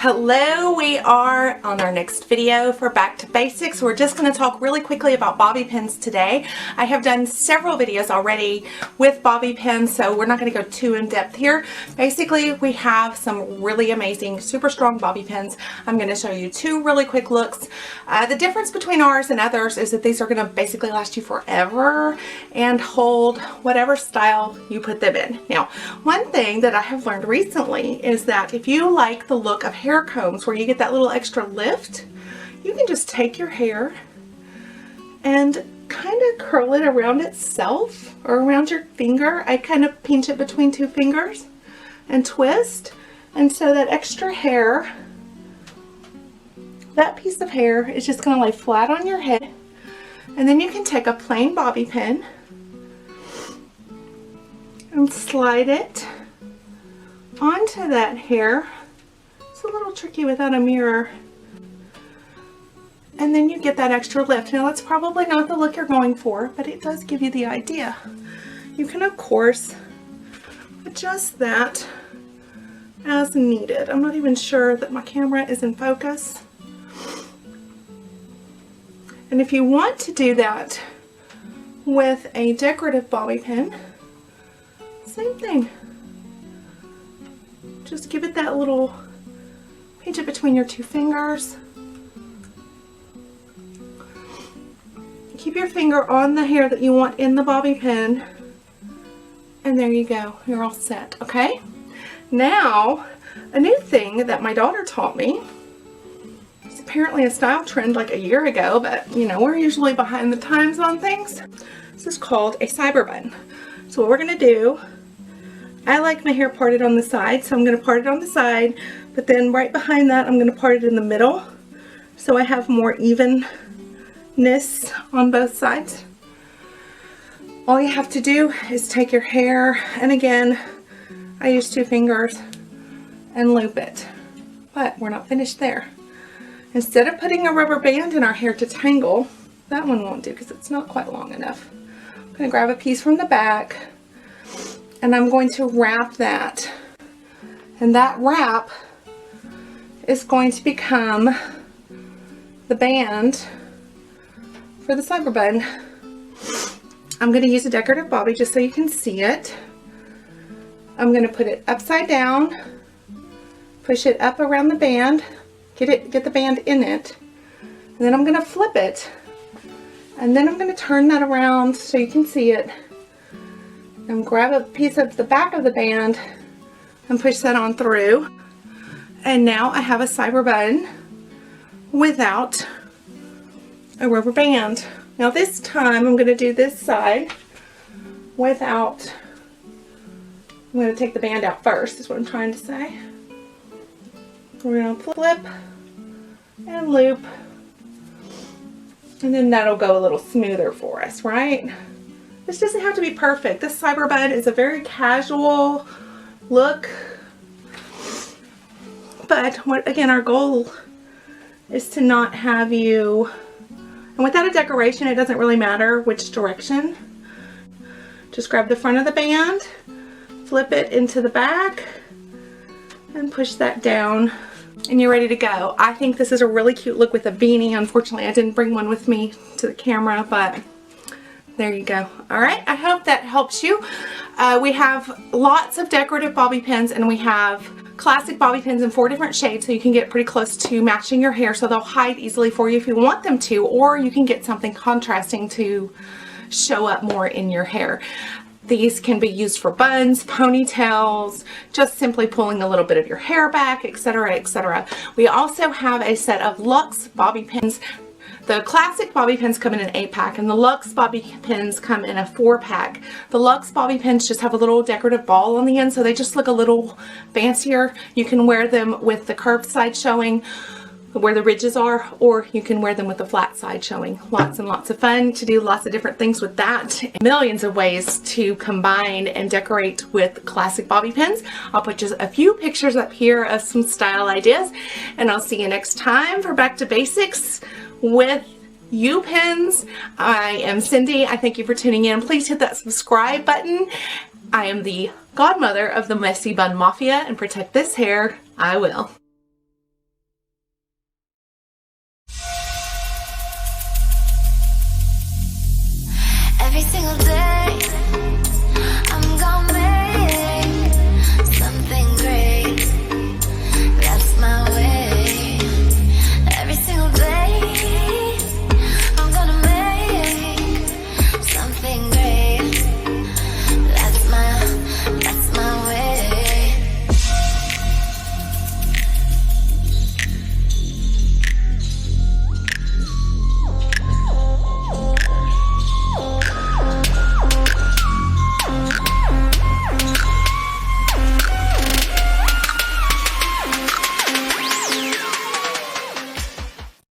Hello, we are on our next video for Back to Basics. We're just going to talk really quickly about bobby pins today. I have done several videos already with bobby pins, so we're not going to go too in depth here. Basically, we have some really amazing, super strong bobby pins. I'm going to show you two really quick looks. The difference between ours and others is that these are going to basically last you forever and hold whatever style you put them in. Now, one thing that I have learned recently is that if you like the look of hair combs where you get that little extra lift, you can just take your hair and kind of curl it around itself or around your finger. I kind of pinch it between two fingers and twist, and so that extra hair, that piece of hair is just going to lay flat on your head. And then you can take a plain bobby pin and slide it onto that hair. It's a little tricky without a mirror. And then you get that extra lift. Now that's probably not the look you're going for, but it does give you the idea. You can of course adjust that as needed. I'm not even sure that my camera is in focus. And if you want to do that with a decorative bobby pin, same thing. Just give it that little pinch it between your two fingers. Keep your finger on the hair that you want in the bobby pin, and there you go. You're all set. Okay? Now, a new thing that my daughter taught me. It's apparently a style trend like a year ago, but you know, we're usually behind the times on things. This is called a cyber bun. So what we're going to do, I like my hair parted on the side, so I'm going to part it on the side, but then right behind that I'm going to part it in the middle so I have more evenness on both sides. All you have to do is take your hair, and again I use two fingers, and loop it. But we're not finished there. Instead of putting a rubber band in our hair to tangle, that one won't do because it's not quite long enough. I'm going to grab a piece from the back and I'm going to wrap that, and that wrap is going to become the band for the cyber bun. I'm going to use a decorative bobby just so you can see it. I'm going to put it upside down, push it up around the band, get the band in it, and then I'm going to flip it, and then I'm going to turn that around so you can see it, and grab a piece of the back of the band and push that on through. And now I have a cyber bun without a rubber band. Now this time I'm going to do this side without, I'm going to take the band out first, is what I'm trying to say. We're going to flip and loop, and then that'll go a little smoother for us, right? This doesn't have to be perfect. This cyber bun is a very casual look, but again, our goal is to not have you, and without a decoration it doesn't really matter which direction. Just grab the front of the band, flip it into the back, and push that down, and you're ready to go. I think this is a really cute look with a beanie. Unfortunately, I didn't bring one with me to the camera, but there you go. Alright, I hope that helps you. We have lots of decorative bobby pins, and we have classic bobby pins in 4 different shades, so you can get pretty close to matching your hair, so they'll hide easily for you if you want them to, or you can get something contrasting to show up more in your hair. These can be used for buns, ponytails, just simply pulling a little bit of your hair back, etc., etc. We also have a set of Luxe bobby pins. The classic bobby pins come in an 8-pack, and the Luxe bobby pins come in a 4-pack. The Luxe bobby pins just have a little decorative ball on the end, so they just look a little fancier. You can wear them with the curved side showing where the ridges are, or you can wear them with the flat side showing. Lots and lots of fun to do lots of different things with that. Millions of ways to combine and decorate with classic bobby pins. I'll put just a few pictures up here of some style ideas, and I'll see you next time for Back to Basics with U-pins. I am Cindy. I thank you for tuning in. Please hit that subscribe button. I am the godmother of the Messy Bun Mafia, and protect this hair, I will.